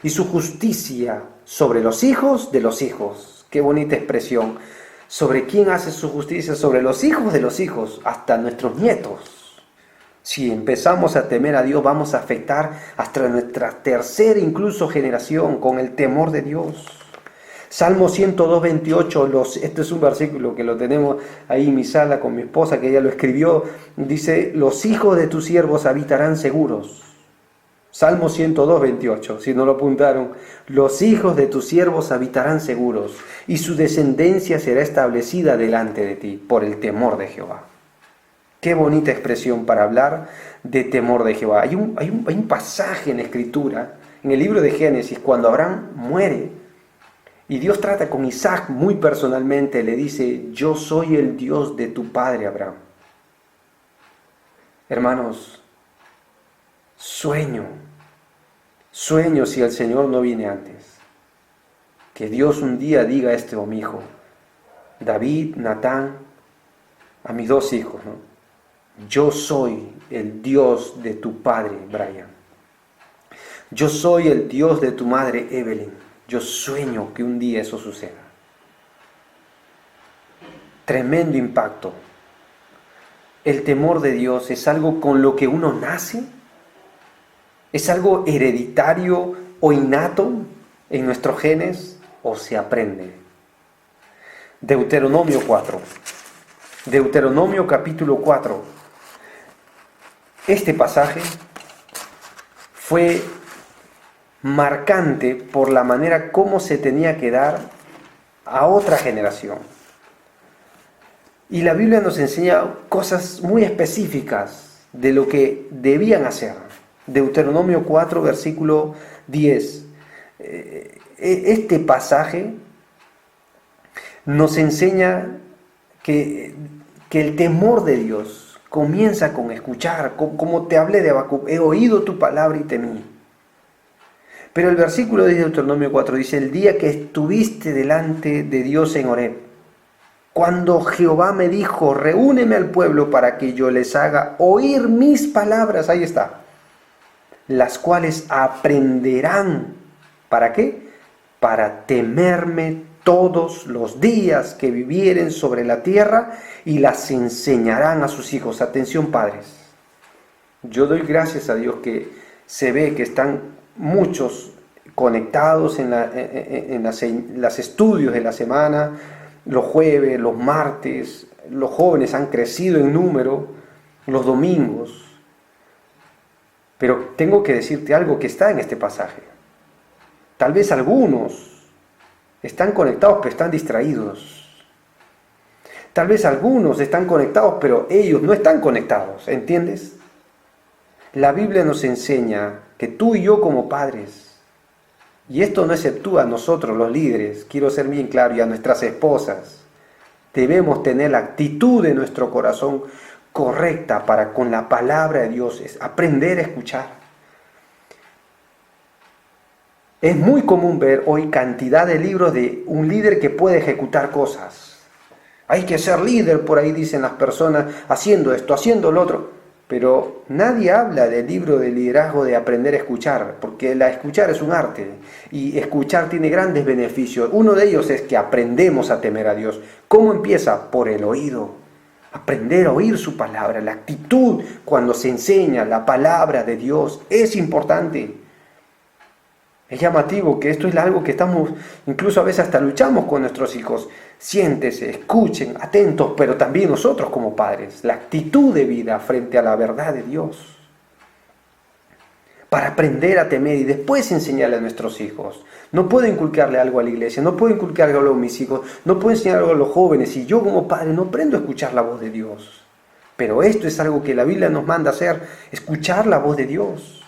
y su justicia sobre los hijos de los hijos. Qué bonita expresión. ¿Sobre quién hace su justicia? Sobre los hijos de los hijos, hasta nuestros nietos. Si empezamos a temer a Dios, vamos a afectar hasta nuestra tercera incluso generación con el temor de Dios. Salmo 102, 28, este es un versículo que lo tenemos ahí en mi sala con mi esposa, que ella lo escribió. Dice: los hijos de tus siervos habitarán seguros. Salmo 102, 28, si no lo apuntaron. Los hijos de tus siervos habitarán seguros, y su descendencia será establecida delante de ti, por el temor de Jehová. Qué bonita expresión para hablar de temor de Jehová. Hay un pasaje en la Escritura, en el libro de Génesis, cuando Abraham muere, y Dios trata con Isaac muy personalmente, le dice, yo soy el Dios de tu padre Abraham. Hermanos, sueño si el Señor no viene antes. Que Dios un día diga a este mi hijo, David, Natán, a mis dos hijos, ¿no? Yo soy el Dios de tu padre, Brian. Yo soy el Dios de tu madre, Evelyn. Yo sueño que un día eso suceda. Tremendo impacto. El temor de Dios es algo con lo que uno nace. ¿Es algo hereditario o innato en nuestros genes o se aprende? Deuteronomio 4. Deuteronomio capítulo 4. Este pasaje fue marcante por la manera como se tenía que dar a otra generación. Y la Biblia nos enseña cosas muy específicas de lo que debían hacer. Deuteronomio 4, versículo 10. Este pasaje nos enseña que el temor de Dios comienza con escuchar, como te hablé de Habacuc, he oído tu palabra y temí. Pero el versículo de Deuteronomio 4 dice, el día que estuviste delante de Dios en Horeb, cuando Jehová me dijo, reúneme al pueblo para que yo les haga oír mis palabras, ahí está, las cuales aprenderán, ¿para qué? Para temerme todos los días que vivieren sobre la tierra y las enseñarán a sus hijos. Atención, padres. Yo doy gracias a Dios que se ve que están muchos conectados en las estudios de la semana, los jueves, los martes. Los jóvenes han crecido en número, los domingos. Pero tengo que decirte algo que está en este pasaje. Tal vez algunos están conectados pero están distraídos. Tal vez algunos están conectados pero ellos no están conectados, ¿entiendes? La Biblia nos enseña que tú y yo como padres, y esto no exceptúa a nosotros los líderes, quiero ser bien claro, y a nuestras esposas, debemos tener la actitud de nuestro corazón correcta para con la palabra de Dios, es aprender a escuchar. Es muy común ver hoy cantidad de libros de un líder que puede ejecutar cosas. Hay que ser líder, por ahí dicen las personas, haciendo esto, haciendo lo otro. Pero nadie habla del libro de liderazgo de aprender a escuchar, porque escuchar es un arte y escuchar tiene grandes beneficios. Uno de ellos es que aprendemos a temer a Dios. ¿Cómo empieza? Por el oído. Aprender a oír su palabra, la actitud cuando se enseña la palabra de Dios es importante. Es llamativo que esto es algo que estamos, incluso a veces hasta luchamos con nuestros hijos. Siéntese, escuchen, atentos, pero también nosotros como padres, la actitud de vida frente a la verdad de Dios. Para aprender a temer y después enseñarle a nuestros hijos. No puedo inculcarle algo a la iglesia, no puedo inculcarle algo a mis hijos, no puedo enseñar algo a los jóvenes y yo como padre no aprendo a escuchar la voz de Dios. Pero esto es algo que la Biblia nos manda hacer, escuchar la voz de Dios.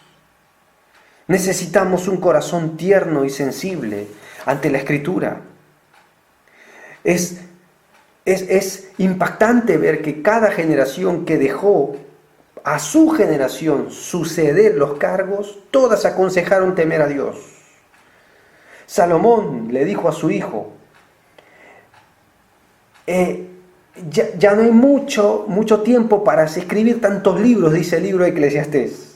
Necesitamos un corazón tierno y sensible ante la Escritura. Es impactante ver que cada generación que dejó a su generación suceder los cargos, todas aconsejaron temer a Dios. Salomón le dijo a su hijo, ya no hay mucho tiempo para escribir tantos libros, dice el libro de Eclesiastés.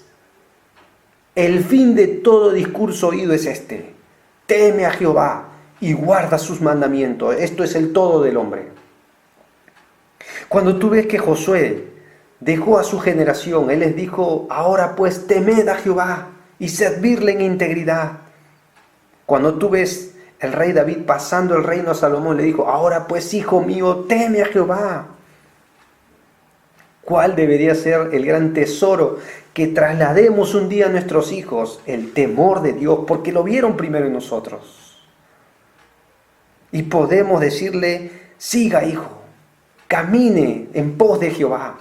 El fin de todo discurso oído es este: teme a Jehová y guarda sus mandamientos. Esto es el todo del hombre. Cuando tú ves que Josué dejó a su generación, él les dijo, ahora pues temed a Jehová y servirle en integridad. Cuando tú ves el rey David pasando el reino a Salomón, le dijo, ahora pues hijo mío, teme a Jehová. ¿Cuál debería ser el gran tesoro que traslademos un día a nuestros hijos? El temor de Dios, porque lo vieron primero en nosotros. Y podemos decirle, siga hijo, camine en pos de Jehová.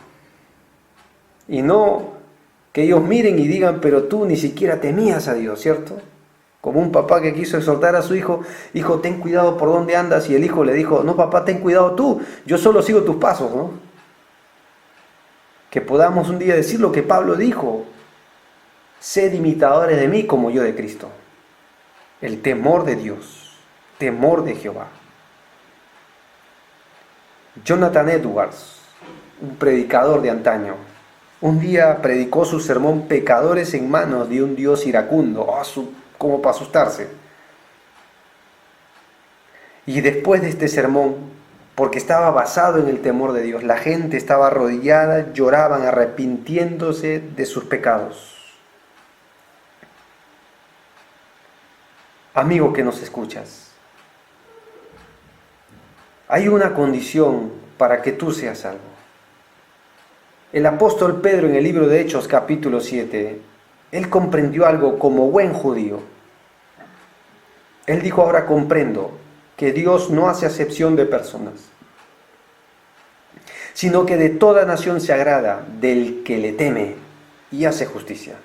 Y no que ellos miren y digan, pero tú ni siquiera temías a Dios, ¿cierto? Como un papá que quiso exhortar a su hijo, hijo, ten cuidado por dónde andas, y el hijo le dijo, no papá, ten cuidado tú, yo solo sigo tus pasos, ¿no? Que podamos un día decir lo que Pablo dijo, sed imitadores de mí como yo de Cristo. El temor de Dios, temor de Jehová. Jonathan Edwards, un predicador de antaño, un día predicó su sermón Pecadores en manos de un Dios iracundo, como para asustarse. Y después de este sermón, porque estaba basado en el temor de Dios, la gente estaba arrodillada, lloraban arrepintiéndose de sus pecados. Amigo que nos escuchas, hay una condición para que tú seas salvo. El apóstol Pedro en el libro de Hechos capítulo 7, él comprendió algo como buen judío. Él dijo, ahora comprendo que Dios no hace acepción de personas, sino que de toda nación se agrada del que le teme y hace justicia.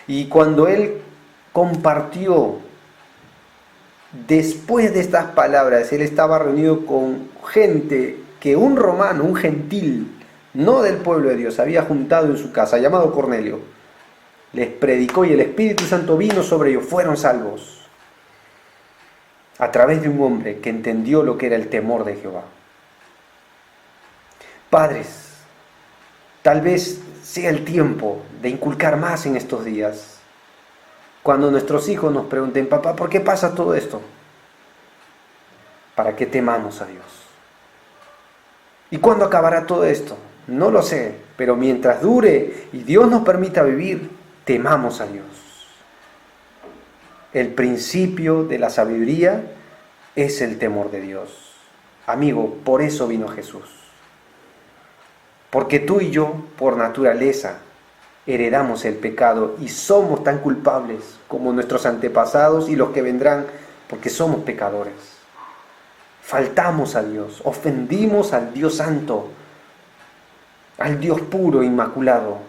Y cuando él compartió, después de estas palabras, él estaba reunido con gente que un romano, un gentil, no del pueblo de Dios, había juntado en su casa, llamado Cornelio. Les predicó y el Espíritu Santo vino sobre ellos, fueron salvos a través de un hombre que entendió lo que era el temor de Jehová. Padres, tal vez sea el tiempo de inculcar más en estos días. Cuando nuestros hijos nos pregunten, papá, ¿por qué pasa todo esto? Para que temamos a Dios. ¿Y cuándo acabará todo esto? No lo sé, pero mientras dure y Dios nos permita vivir, temamos a Dios. El principio de la sabiduría es el temor de Dios. Amigo, por eso vino Jesús. Porque tú y yo, por naturaleza, heredamos el pecado y somos tan culpables como nuestros antepasados y los que vendrán, porque somos pecadores. Faltamos a Dios, ofendimos al Dios santo, al Dios puro, inmaculado.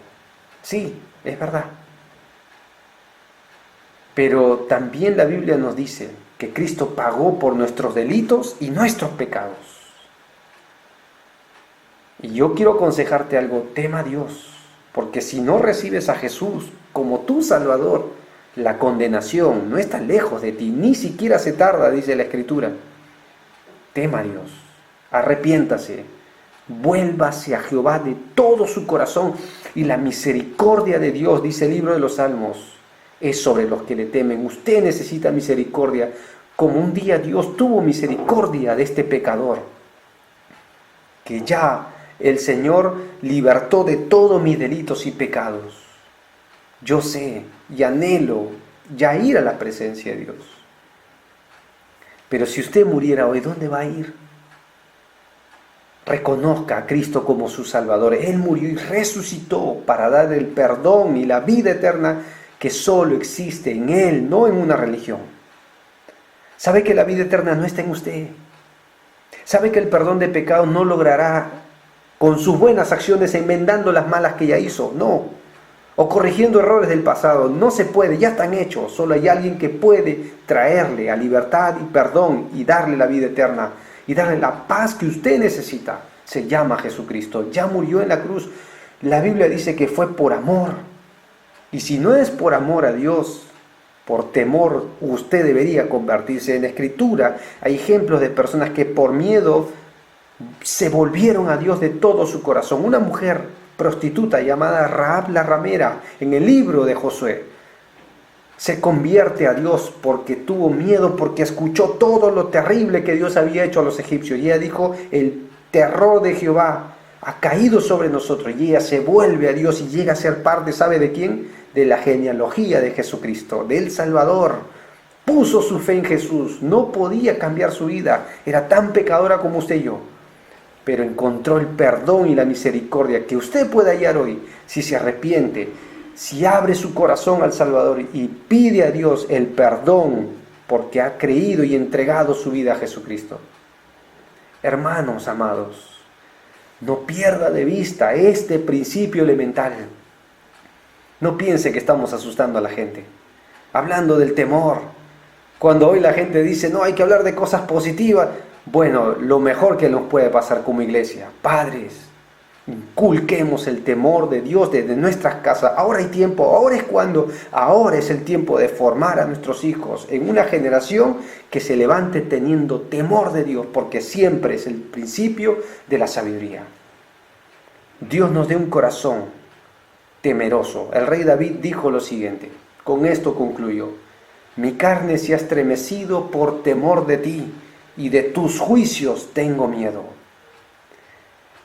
Sí, es verdad. Pero también la Biblia nos dice que Cristo pagó por nuestros delitos y nuestros pecados. Y yo quiero aconsejarte algo, tema a Dios, porque si no recibes a Jesús como tu Salvador, la condenación no está lejos de ti, ni siquiera se tarda, dice la Escritura. Tema a Dios, arrepiéntase, vuélvase a Jehová de todo su corazón, y la misericordia de Dios, dice el libro de los Salmos, es sobre los que le temen. Usted necesita misericordia, como un día Dios tuvo misericordia de este pecador, que ya el Señor libertó de todos mis delitos y pecados. Yo sé y anhelo ya ir a la presencia de Dios. Pero si usted muriera hoy, ¿dónde va a ir? Reconozca a Cristo como su Salvador. Él murió y resucitó para dar el perdón y la vida eterna que solo existe en Él, no en una religión. ¿Sabe que la vida eterna no está en usted? ¿Sabe que el perdón de pecados no logrará con sus buenas acciones enmendando las malas que ya hizo? No. O corrigiendo errores del pasado. No se puede, ya están hechos. Solo hay alguien que puede traerle a libertad y perdón y darle la vida eterna y darle la paz que usted necesita. Se llama Jesucristo. Ya murió en la cruz. La Biblia dice que fue por amor. Y si no es por amor a Dios, por temor, usted debería convertirse. En la Escritura hay ejemplos de personas que por miedo se volvieron a Dios de todo su corazón. Una mujer prostituta llamada Rahab la ramera, en el libro de Josué, se convierte a Dios porque tuvo miedo, porque escuchó todo lo terrible que Dios había hecho a los egipcios. Y ella dijo, el terror de Jehová ha caído sobre nosotros. Y ella se vuelve a Dios y llega a ser parte, ¿sabe de quién? De la genealogía de Jesucristo, del Salvador. Puso su fe en Jesús, no podía cambiar su vida, era tan pecadora como usted y yo. pero encontró el perdón y la misericordia que usted puede hallar hoy si se arrepiente, si abre su corazón al Salvador y pide a Dios el perdón porque ha creído y entregado su vida a Jesucristo. Hermanos amados, no pierda de vista este principio elemental. No piense que estamos asustando a la gente, hablando del temor. Cuando hoy la gente dice, no, hay que hablar de cosas positivas. Bueno, lo mejor que nos puede pasar como iglesia, padres, inculquemos el temor de Dios desde nuestras casas. Ahora hay tiempo, ahora es el tiempo de formar a nuestros hijos en una generación que se levante teniendo temor de Dios, porque siempre es el principio de la sabiduría. Dios nos dé un corazón temeroso. El rey David dijo lo siguiente, con esto concluyó: mi carne se ha estremecido por temor de ti, y de tus juicios tengo miedo.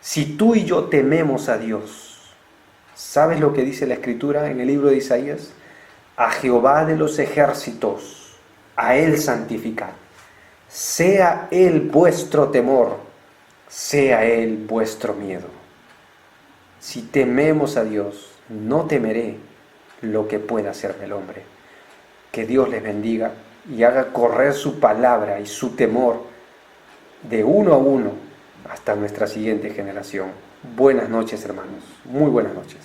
Si tú y yo tememos a Dios, ¿sabes lo que dice la Escritura en el libro de Isaías? A Jehová de los ejércitos, a Él santificad. Sea Él vuestro temor, sea Él vuestro miedo. Si tememos a Dios, no temeré lo que pueda hacerme el hombre. Que Dios les bendiga y haga correr su palabra y su temor de uno a uno hasta nuestra siguiente generación. Buenas noches, hermanos. Muy buenas noches.